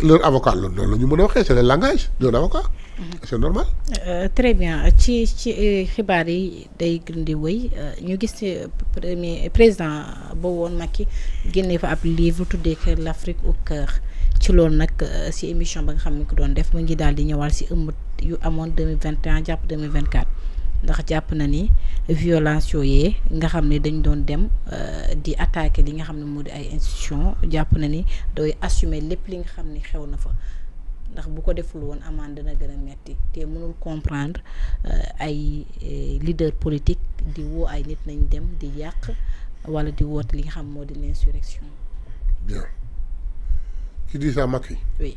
leur avocat loolu noonu la ñu mën a waxee c'est le langage d'un avocat. C'est normal. Très bien ci xibaar yi day gën di wëy ñu gis premier président boobu woon Macky génnee fa ab livre tuddee que l'Afrique au cœur ci loolu nag si émission ba nga xam ne ko doon def mu ngi daal di ñëwal si ëmb yu amoon 2021 jàpp 2024 ndax jàpp na ni violence yooyee nga xam ne dañ doon dem di attaquer li nga xam ne moo di ay institutions jàpp na ni dooy assumer lépp li nga xam ni xew na fa. ndax bu ko deful woon amaan dana gën a metti te mënul comprendre ay leader politique di woo ay nit nañ dem di yàq wala di woote li nga xam moo di l'insurrection. Bien. Qui dit ça, Macky? Oui.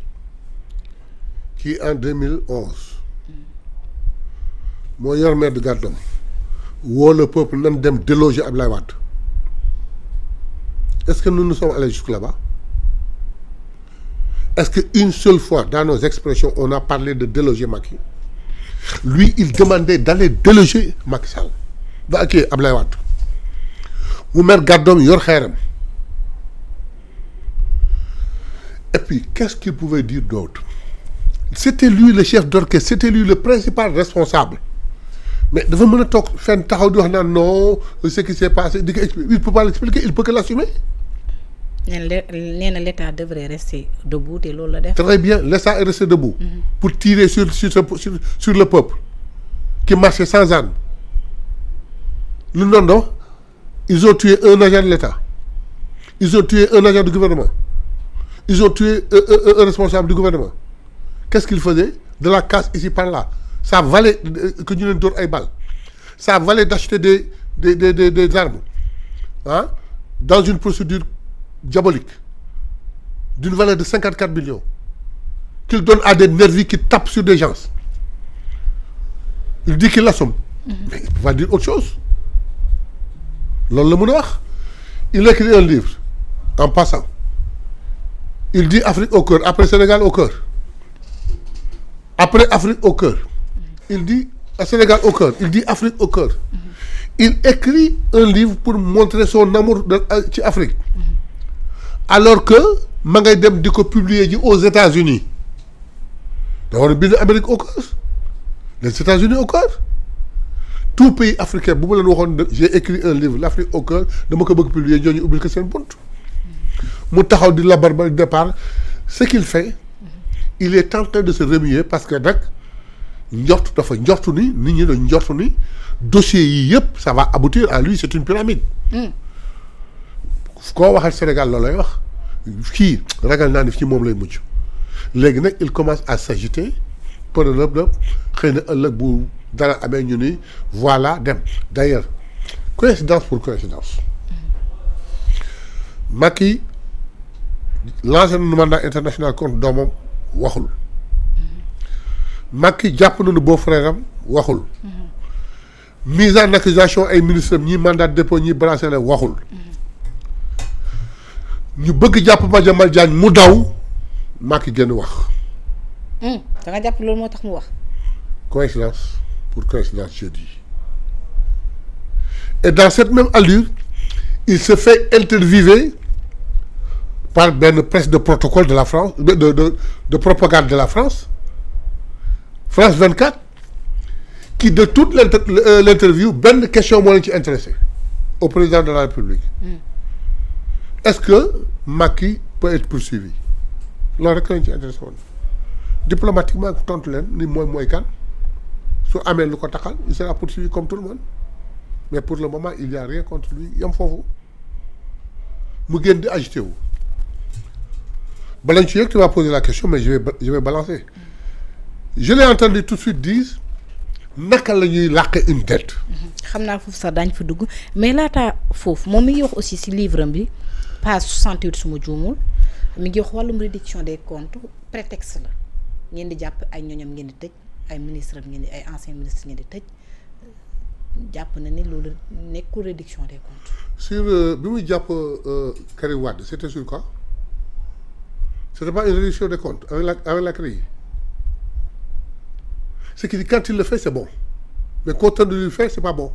Qui en 2011 moo yor maire de Gardam woo le peuple nan dem déloger Abdoulaye Wade. Est-ce que nous sommes allés jusque là-bas? Est-ce qu'une seule fois dans nos expressions on a parlé de déloger Macky? Lui il demandait d'aller déloger Macky Sall ba ak Abdoulaye Wade mu mer gàddoom yor xeeram. Et puis qu'est-ce qu'il pouvait dire d'autre? C'était lui le chef d'orchestre, c'était lui le principal responsable. Mais dafa mën a toog fenn taxaw di wax naan non ce qui s'est passé di ko expliquer, il peut pas l'expliquer, il peut que l'assumer. nee na l'État devrait rester debout te loolu la def. Très bien, l'État est resté debout. Pour tirer sur le peuple qui marchait sans armes. Lu noonu ils ont tué un agent de l'État, ils ont tué un agent du gouvernement, ils ont tué un responsable du gouvernement. Qu'est-ce qu'ils faisaient? De la casse ici par là. Ça valait que ñu leen dóor ay balles, ça valait d'acheter des armes hein, dans une procédure diabolique d'une valeur de 54 millions qu'il donne à des nervis qui tapent sur des gens. Il dit qu'il l'assume. Mais il va dire autre chose. Loolu la mën a wax. Il écrit un livre en passant. Il dit Afrique au cœur, après Sénégal au cœur. Après Afrique au cœur. Il dit Sénégal au cœur, il dit Afrique au cœur. Il écrit un livre pour montrer son amour ci Afrique. Alors que ma ngay dem di ko publier ji aux États-Unis da war a bind Amérique au cœur, les États-Unis au cœur. Tout pays africain bu ma leen waxoon j'ai écrit un livre l'Afrique au cœur dama ko bëgg publier ñooñu ubbil ko seen bunt. Mu taxaw di labar ba départ ce qu'il fait il est en train de se remuer parce que nag njort dafa njortu ni nit ñi dañ njortu ni dossier yi yëpp ça va aboutir à lui, c'est une pyramide. Koo waxal Sénégal loolu lay wax kii ragal naa ni ci moom lay mujj léegi nag il commence à s'agiter pour lëb xëy na ëllëg bu dara amee ñu ni voilà dem. D'ailleurs coïncidence pour coïncidence Macky lancé na mandat international contre doomam waxul. Macky jàpp nañu beau-frère am waxul. Mise en accusation ay ministres ñi mandat de dépôt ñi bracelet waxul. ñu bëgg jàpp Madiambal Diagne mu daw Macky génn wax. da nga jàpp loolu moo tax mu wax. Coïncidence pour coïncidence je dis. Et dans cette même allure il se fait interviewer par benn presse de protocole de la France de propagande de la France, France 24, qui de toute l'interview benn question moo leen ci intéressé au président de la République. Est-ce que Macky peut être poursuivi? loolu rek lañ ci intéressé woon diplomatiquement tontu leen ni mooy kan su amee lu ko taxal il sera poursuivi comme tout le monde mais pour le moment il y a rien contre lui yam foofu mu génn di agité wu. Balañ ci yëg tu vas poser la question mais je vais balancer. Je l'ai entendu tout de suite dire naka la ñuy làqe une dette. xam naa foofu sax daañu fa dugg mais laata foofu moom mi ngi wax aussi ci livre bi page 68 su ma juumul mi ngi wax wàllum réduction des comptes prétexte la ngeen di jàpp ay ñoñam ngeen di tëj ay ministres ngeen di ay anciens ministres ngeen di tëj jàpp na ni loolu nekkul réduction des comptes. Sur bi muy jàpp Karim Wade c'était sur quoi? C'était pas une réduction des comptes avec la CREI. C'est que quand il le fait c'est bon mais quand on le fait c'est pas bon.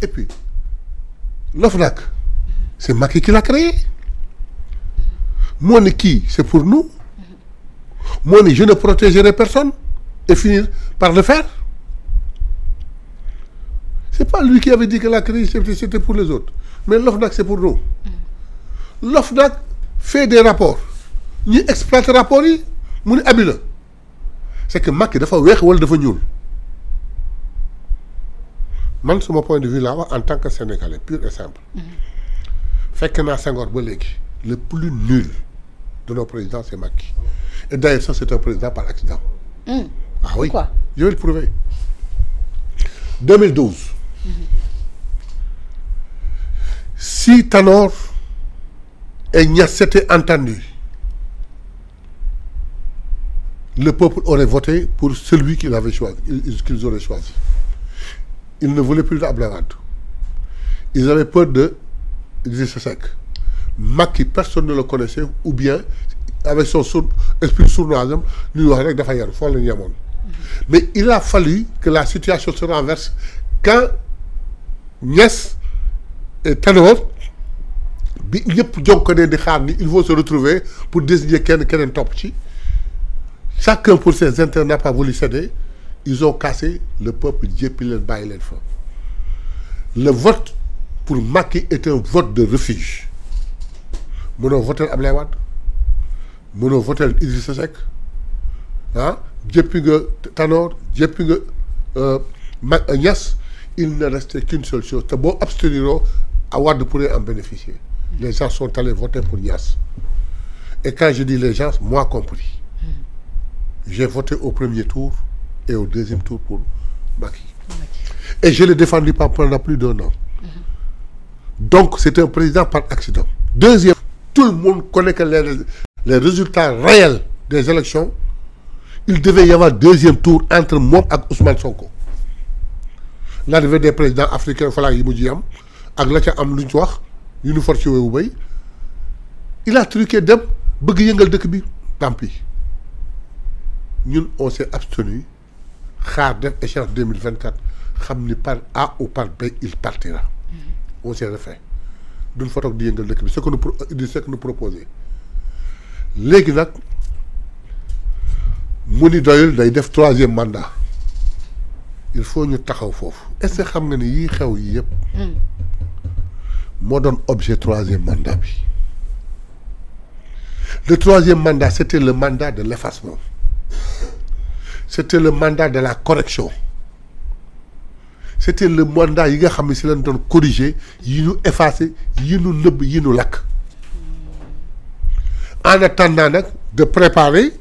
Et puis l'OFNAC c'est Macky qui l'a créé moo ne kii c'est pour nous moo ne je ne protégerai personne et finir par le faire. C'est pas lui qui avait dit que la crise c'était pour les autres mais l'OFNAC c'est pour nous. L'OFNAC fait des rapports ñi exploite rapports yi mu ne abi la c'est que Macky dafa weex wala dafa ñuul man sama point de vue laa wax en tant que Sénégalais pur et simple. fekk naa Senghor ba léegi le plus nul de nos présidents c'est Macky et d'ailleurs ça c'est un président par accident. Ah oui. Pourquoi? Je vais le prouver. 2012. Si Tanor et Niasse s'étaient entendus, le peuple aurait voté pour celui qu'ils avaient choisi, qu'ils auraient choisi. Ils ne voulaient plus d'Abdoulaye Wade. Ils avaient peur de Idrissa Seck. Macky, personne ne le connaissait, ou bien avec son esprit sournois, mais il a fallu que la situation se renverse quand Niasse et Tanor il faut se retrouver pour désigner quelqu'un top ci. Chacun pour ses intérêts n'a pas voulu céder. Ils ont cassé le peuple le vote pour Macky est un vote de refuge. Mono voter Abdoulaye Wade, mono voter Idrissa Seck, Tanor, Niasse, il ne restait qu'une seule chose. C'est bon, abstenir, Wade pourrait en bénéficier. Les gens sont allés voter pour Niasse. Et quand je dis les gens, moi compris. J'ai voté au premier tour et au deuxième tour pour Macky. Et je l'ai défendu pendant plus d'1 an. Donc c'est un président par accident. Deuxième, tout le monde connaît que les résultats réels des élections, il devait y avoir deuxième tour entre moi et Ousmane Sonko. L'arrivée des présidents africains, il a truqué dem, tant pis. Nous, on s'est abstenu. Échéance 2024, par A ou par B, il partira. On s'est refait. D'une fois que ce que nous proposons. Légui nak Mouni doyul day def 3e mandat. Il faut ñu taxaw fofu. Est-ce que xam nga ni yi xew yi yépp mo don objet 3e mandat bi. Le 3e mandat c'était le mandat de l'effacement. C'était le mandat de la correction. C'était le mandat yi nga xam ne si lañ doon corriger yi ñu effacer yi ñu neub yi ñu lak. En attendant de préparer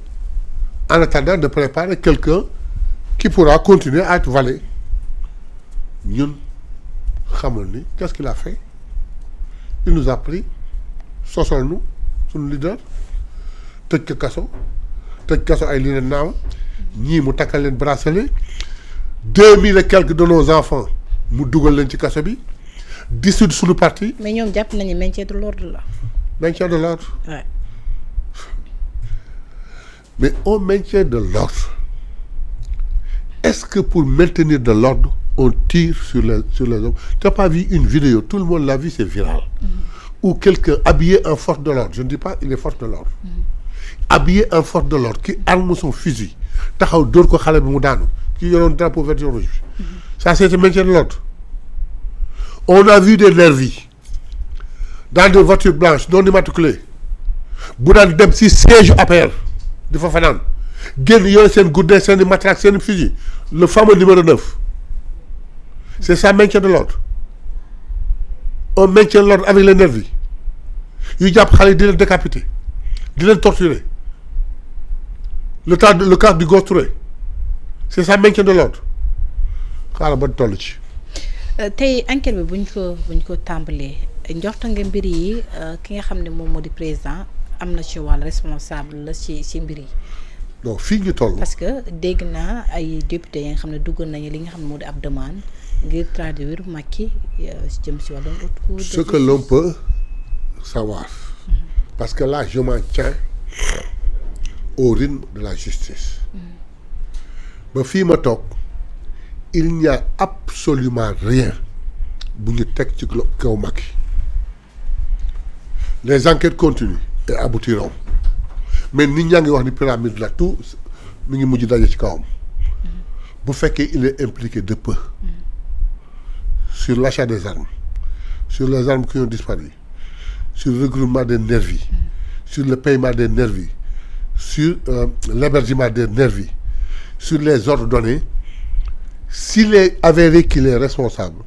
quelqu'un qui pourra continuer à être valet. Ñun xamul ni qu'est-ce qu'il a fait? Il nous a pris sosol nous son leader tëj ko kaso ay li naaw ñii mu takkal leen bracelet 2000 et quelques de nos enfants mu dugal leen ci kaso bi dissoudre suñu parti. Mais ñoom jàpp nañu maintien de l'ordre là. Maintien de l'ordre. Ouais. Mais au maintien de l'ordre, est-ce que pour maintenir de l'ordre, on tire sur les hommes? Tu n'as pas vu une vidéo, tout le monde l'a vu, c'est viral. Où quelqu'un habillé en force de l'ordre, je ne dis pas il est force de l'ordre, habillé en force de l'ordre, qui arme son fusil, qui a un drapeau vert et rouge. Ça, c'est le maintien de l'ordre. On a vu des nervis dans des voitures blanches non immatriculées. Boudan dem si siège APR. De Fafanan. Gen yon sen goudin, sen matraque, sen fusil. Le fameux numéro 9. C'est ça maintien de l'ordre. On maintient l'ordre avec les nervis. Il y a des gens décapités. Des gens torturés. Le cas du Gostré. C'est ça maintien de l'ordre. Xala ba tollu ci. Tay enquête bi buñ ko tambalé njorta nga mbir yi ki nga xamné mom modi président amna ci wal responsable la ci mbir yi. Non fi ñu toll. Parce que dégg naa ay député yi nga xam ne duggoon nañu li nga xam ne moo di ab demande ngir traduire Macky jëm si wàllum ce que l'on peut savoir. Parce que là je m'en tiens au rythme de la justice. Ba fii ma toog il n'y a absolument rien bu ñu teg ci kaw Macky. Les enquêtes continuent et aboutiront. mais nit ñaa ngi wax ni pyramide la tout mi ngi mujj daje ci kawam bu fekkee il est impliqué de peu sur l'achat des armes sur les armes qui ont disparu sur le regroupement des nervis sur le paiement des nervis sur l'hébergement des nervis sur les ordres donnés s'il est avéré qu'il est responsable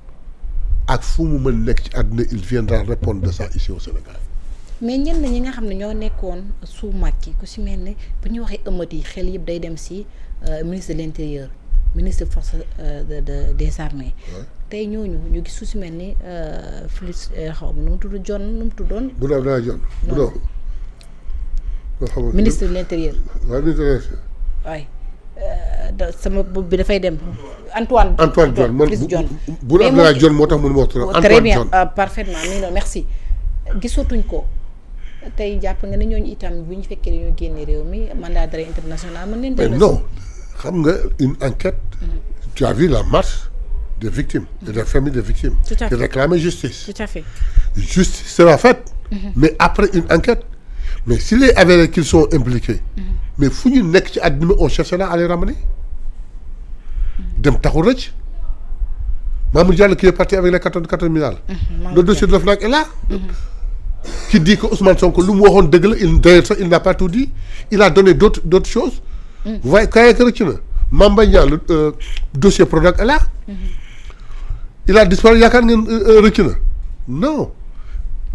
ak fu mu mën nekk ci àdduna il viendra répondre de ça ici au Sénégal. mais ñenn ñi nga xam ne ñoo nekkoon sous Macky ku si mel ne bu ñu waxee ëmët yi xel yëpp day dem si ministre de l'intérieur ministre force des armées. tey ñooñu ñu gis su si mel ni Félix xaw ma nu mu tudd John nu mu tuddoon. bu doon daa John. bu doon. ministre de l'intérieur. waaw ministre. waay sama bopp bi dafay dem. Antoine John man bu doon daa John moo tax mënu ma wax trop. très bien parfaitement nii la merci. gisatuñ ko tey jàpp nga ne ñooñu itam bu ñu fekkee dañoo génne réew mi mandat d'arrêt international mën leen. mais non xam nga une enquête. tu as vu la marche des victimes. et des familles des victimes. tout à fait qui réclamaient justice. tout à fait. Justice sera faite. mais après une enquête. mais s'il est avéré qu'ils sont impliqués. mais fu ñu nekk ci àdduna on cherchera à les ramener. dem taxul rëcc. Mamour Diallo qui est parti avec les 14 milliards. Le dossier de l'OFNAC est là. Qui dit que Ousmane Sonko lu mu waxoon dëgg la d'ailleurs sax il n'a pas tout dit il a donné d'autres choses. vous voyez kaay ak rëcc na Mame Mbaye Niang le dossier Prodac est là. il a disparu yaakaar ngeen rëcc na non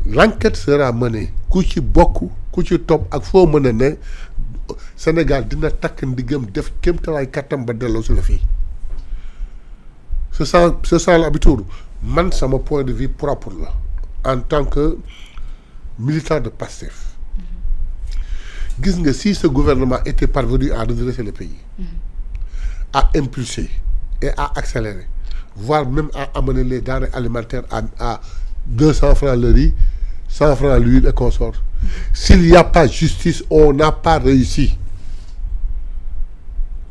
l'enquête sera menée ku ci bokk ku ci topp ak foo mën a ne Sénégal dina takk ndigam def kéemtalaay kattam ba delloo si la fii. c'est ça l'habitude man sama point de vue propre la en tant que militant de Pastef gis nga si ce gouvernement était parvenu à redresser le pays à impulser et à accélérer voire même à amener les denrées alimentaires à 200 francs le riz 100 francs l'huile et consorts s'il n'y a pas justice on n'a pas réussi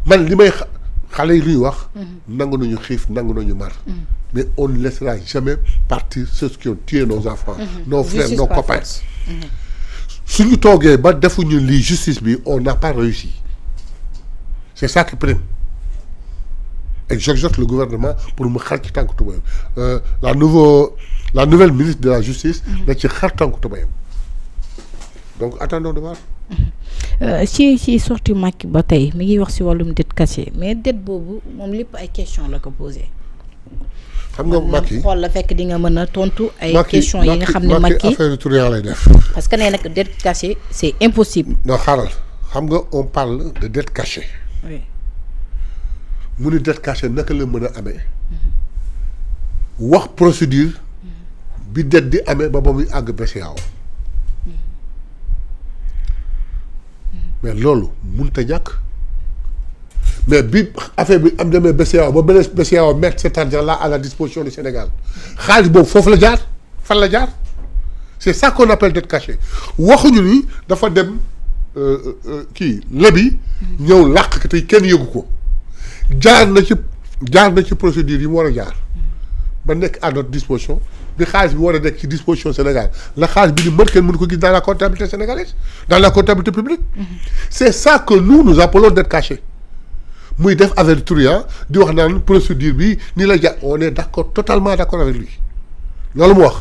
man li may xale yi luy wax nangu nañu xiif nangu nañu mar mais on ne laissera jamais partir ceux qui ont tué nos enfants nos frères nos copains suñu toogee ba defuñu lii justice bi on n'a pas réussi c'est ça qui prime et j'exhorte le gouvernement pour mu xar ci tànk tubayam la nouvelle ministre de la justice da ci xar tànk tubayam donc attendons de voir ci sorti Macky ba tey mi ngi wax ci wàllum dette cachée mais dette boobu moom lépp ay question la ko posé. xam nga Macky xool la fekk di nga mën a tontu ay questions yi nga xam ne Macky affaire truand lay def. parce que nee nag dette cachée c'est impossible. non xaaral xam nga on parle de dette cachée. oui. mu ni dette cachée naka la mën a amee. wax procédure. bi dette di amee ba muy àgg BCEAO. mais loolu mënut a ñàkk mais bi affaire bi am demee BCEAO ba beneen BCEAO mettre cet argent là à la disposition du Sénégal xaalis boobu foofu la jaar fan la jaar c'est ça qu'on appelle dette cachée waxuñu ni dafa dem kii lebi ñëw làq tey kenn yëgu ko jaar na ci procédure yi mu war a jaar ba nekk à notre disposition bi xaalis bi war a nekk ci disposition Sénégal la xaalis bi ni mën kenn mënu ko gis dans la comptabilité sénégalaise dans la comptabilité publique c'est ça que nous appelons dette cachée muy def affaire truand di wax naan procédure bi ni la jaar on est d'accord totalement d'accord avec lui loolu mu wax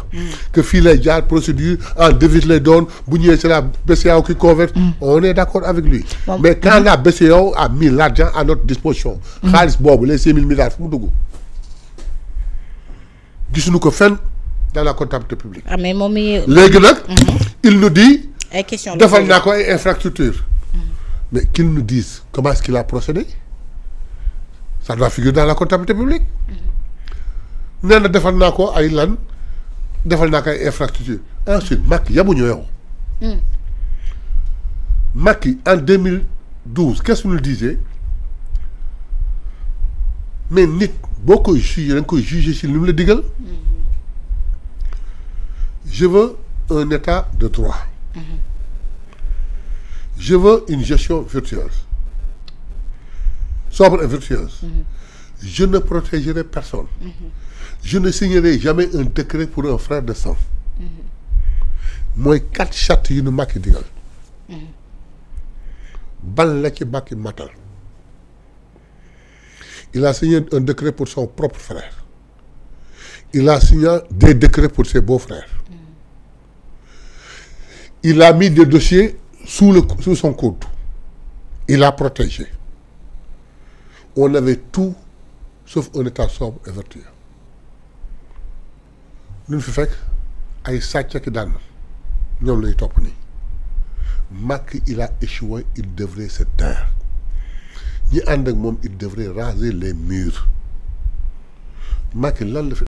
que fii lay jaar procédure en devise lay doon bu ñëwee c'est la BCEAO qui converse on est d'accord avec lui mais quand la BCEAO a mis l'argent à notre disposition xaalis boobu les 5 000 milliards fu mu dugg gisuñu ko fenn dans la comptabilité publique. ah mais moom mi léegi nag. il nous dit. ay questions defal naa ko ay infrastructures. mais qu'il nous dise comment est-ce qu'il a procédé. ça doit figurer dans la comptabilité publique. nee na defal naa ko ay lan defal naa ko ay infrastructures ensuite Macky yamuñu yow. Macky en 2012 qu'est-ce qu'il nous disait mais nit boo koy jugé da nga koy jugé si li mu la digal. Je veux un état de droit. Je veux une gestion vertueuse. Sobre et vertueuse. Je ne protégerai personne. Je ne signerai jamais un décret pour un frère de sang. mooy 4 chartes yu nu Macky digal. bal la ci Macky matal. Il a signé un décret pour son propre frère. Il a signé des décrets pour ses beaux-frères. Il a mis des dossiers sous son coude. Il a protégé. On avait tout sauf un état sobre et vertueux. Nous fi fekk ay sàcc ki daan ñoom lay topp nii. Macky il a échoué, il devrait se taire. ñi ànd ak moom il devrait raser les murs. Macky lan la fi